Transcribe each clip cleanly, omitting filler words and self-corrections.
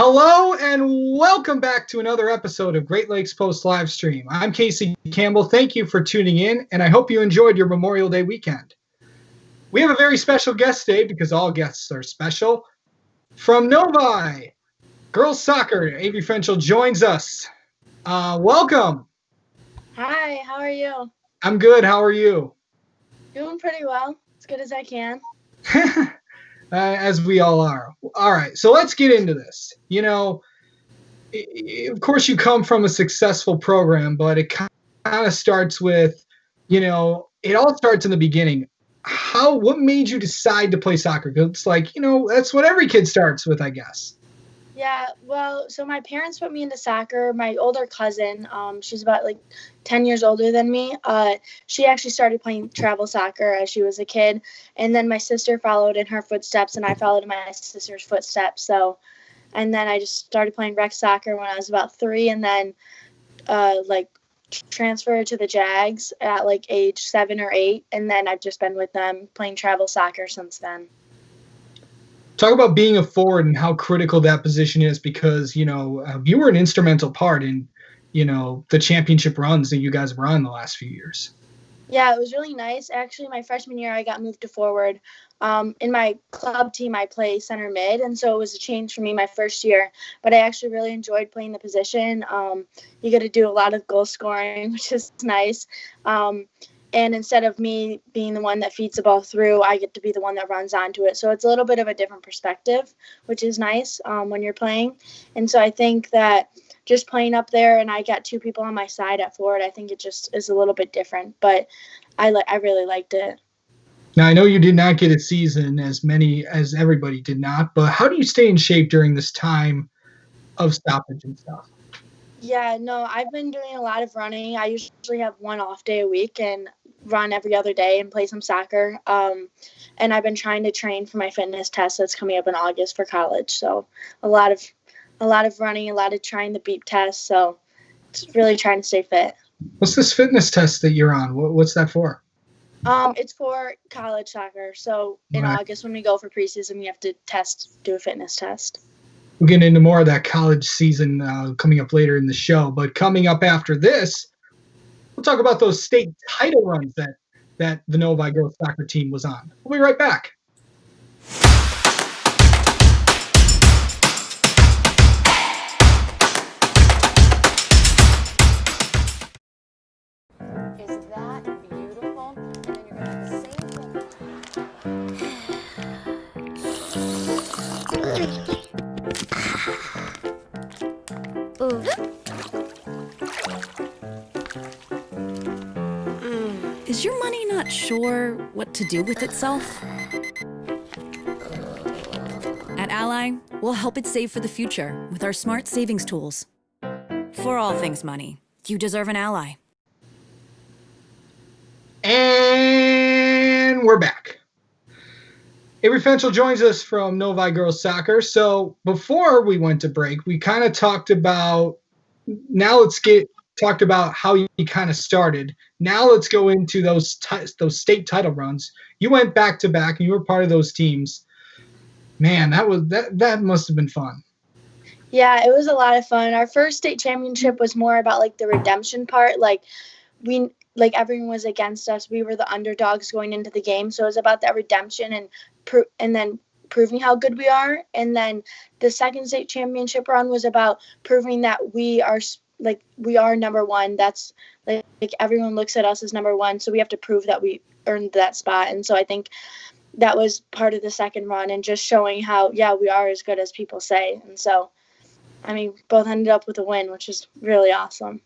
Hello and welcome back to another episode of Great Lakes Post live stream. I'm Casey Campbell. Thank you for tuning in, and I hope you enjoyed your Memorial Day weekend. We have a very special guest today because all guests are special. From Novi Girls Soccer, Avery Frenchel joins us. Welcome. Hi, how are you? I'm good. How are you? Doing pretty well. As good as I can. As we all are. All right, so let's get into this. You know, of course, you come from a successful program, but it kind of starts with, it all starts in the beginning. What made you decide to play soccer? Because it's like, that's what every kid starts with, I guess. Yeah, well, so my parents put me into soccer. My older cousin, she's about 10 years older than me. She actually started playing travel soccer as she was a kid. And then my sister followed in her footsteps, and I followed in my sister's footsteps. And then I just started playing rec soccer when I was about 3, and then transferred to the Jags at age 7 or 8. And then I've just been with them playing travel soccer since then. Talk about being a forward and how critical that position is because, you were an instrumental part in, the championship runs that you guys were on the last few years. Yeah, it was really nice. Actually, my freshman year, I got moved to forward. In my club team, I play center mid, and so it was a change for me my first year. But I actually really enjoyed playing the position. You get to do a lot of goal scoring, which is nice. And instead of me being the one that feeds the ball through, I get to be the one that runs onto it. So it's a little bit of a different perspective, which is nice when you're playing. And so I think that just playing up there and I got 2 people on my side at forward, I think it just is a little bit different. But I really liked it. Now, I know you did not get a season as many as everybody did not, but how do you stay in shape during this time of stoppage and stuff? Yeah, no, I've been doing a lot of running. I usually have 1 off day a week and run every other day and play some soccer. And I've been trying to train for my fitness test that's coming up in August for college. So a lot of running, a lot of trying the beep test. So it's really trying to stay fit. What's this fitness test that you're on? What's that for? It's for college soccer. So in August when we go for preseason, we have to do a fitness test. We'll get into more of that college season coming up later in the show. But coming up after this, we'll talk about those state title runs that the Novi girls soccer team was on. We'll be right back. Is that beautiful? And then you're going to have the Is your money not sure what to do with itself? At Ally, we'll help it save for the future with our smart savings tools. For all things money, you deserve an ally. And we're back. Avery Frenchel joins us from Novi Girls Soccer. So before we went to break, we kind of talked about, talked about how you kind of started. Now let's go into those state title runs. You went back to back, and you were part of those teams. Man, that must have been fun. Yeah, it was a lot of fun. Our first state championship was more about the redemption part. Everyone was against us. We were the underdogs going into the game, so it was about that redemption and then proving how good we are. And then the second state championship run was about proving that we are number one. That's everyone looks at us as number one, so we have to prove that we earned that spot. And so I think that was part of the second run and just showing how, we are as good as people say. And so, both ended up with a win, which is really awesome.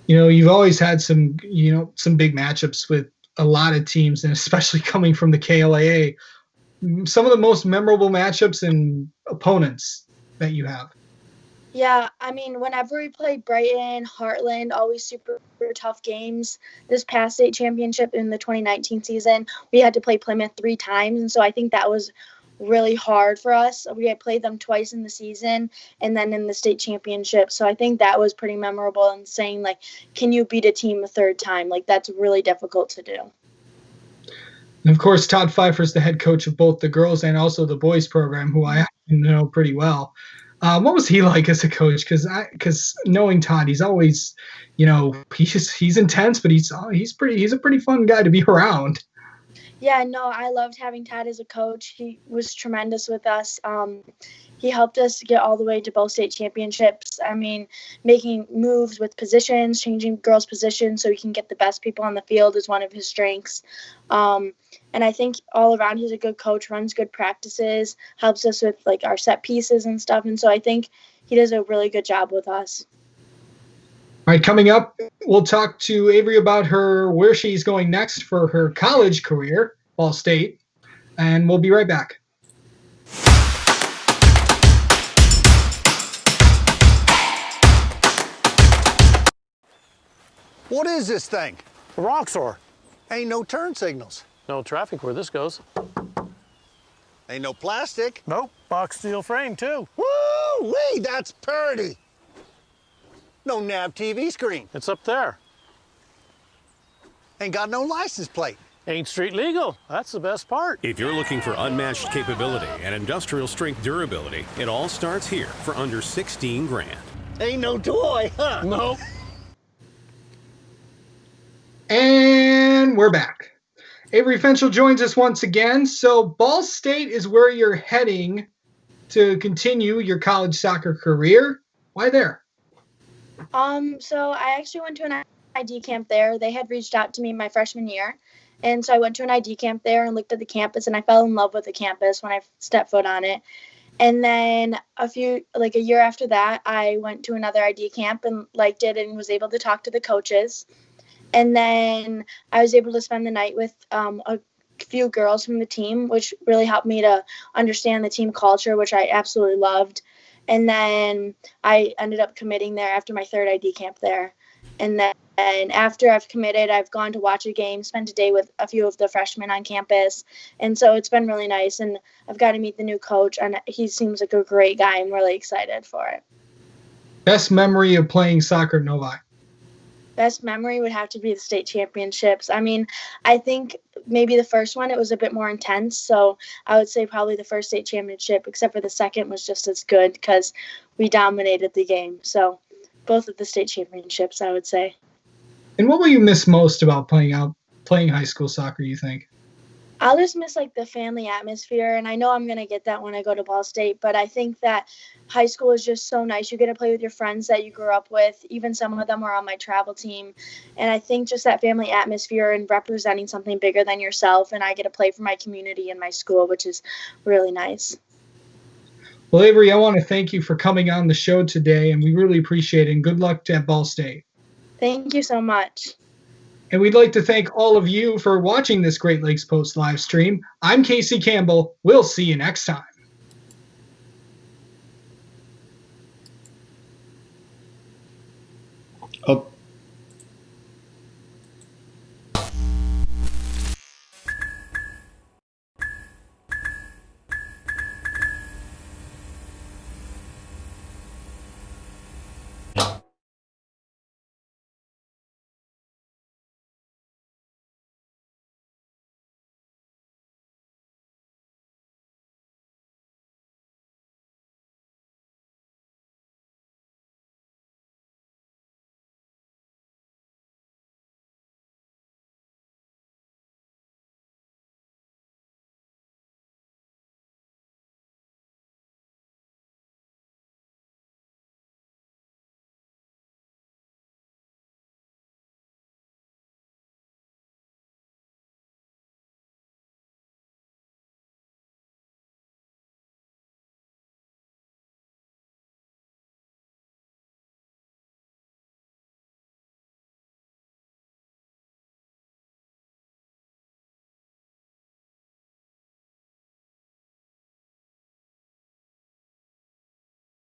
You've always had some big matchups with a lot of teams, and especially coming from the KLAA, some of the most memorable matchups and opponents that you have. Yeah, whenever we played Brighton, Heartland, always super tough games. This past state championship in the 2019 season, we had to play Plymouth 3 times, and so I think that was really hard for us. We had played them twice in the season and then in the state championship. So I think that was pretty memorable, and saying, can you beat a team a third time? That's really difficult to do. And of course, Todd Pfeiffer is the head coach of both the girls and also the boys program, who I know pretty well. What was he like as a coach? Because knowing Todd, he's always, he's intense, but he's a pretty fun guy to be around. Yeah, no, I loved having Todd as a coach. He was tremendous with us. He helped us get all the way to both state championships. I mean, making moves with positions, changing girls' positions so he can get the best people on the field is one of his strengths. And I think all around he's a good coach, runs good practices, helps us with like our set pieces and stuff. And so I think he does a really good job with us. All right, coming up, we'll talk to Avery about where she's going next for her college career, Ball State, and we'll be right back. What is this thing? A Roxor. Ain't no turn signals. No traffic where this goes. Ain't no plastic. Nope. Box steel frame, too. Woo-wee, that's pretty. No nav TV screen. It's up there. Ain't got no license plate. Ain't street legal. That's the best part. If you're looking for unmatched capability and industrial strength durability, it all starts here for under 16 grand. Ain't no toy, huh? Nope. And we're back. Avery Fenchel joins us once again. So Ball State is where you're heading to continue your college soccer career. Why there? So I actually went to an ID camp there. They had reached out to me my freshman year. And so I went to an ID camp there and looked at the campus, and I fell in love with the campus when I stepped foot on it. And then a year after that, I went to another ID camp and liked it and was able to talk to the coaches. And then I was able to spend the night with a few girls from the team, which really helped me to understand the team culture, which I absolutely loved. And then I ended up committing there after my third ID camp there. And then after I've committed, I've gone to watch a game, spent a day with a few of the freshmen on campus. And so it's been really nice. And I've got to meet the new coach, and he seems like a great guy. I'm really excited for it. Best memory of playing soccer at Novi? Best memory would have to be the state championships. I mean, I think maybe the first one, it was a bit more intense. So I would say probably the first state championship, except for the second was just as good because we dominated the game. So both of the state championships, I would say. And what will you miss most about playing high school soccer, you think? I'll just miss like the family atmosphere, and I know I'm going to get that when I go to Ball State, but I think that high school is just so nice. You get to play with your friends that you grew up with. Even some of them are on my travel team. And I think just that family atmosphere and representing something bigger than yourself, and I get to play for my community and my school, which is really nice. Well, Avery, I want to thank you for coming on the show today, and we really appreciate it, and good luck at Ball State. Thank you so much. And we'd like to thank all of you for watching this Great Lakes Post live stream. I'm Casey Campbell. We'll see you next time. Oh.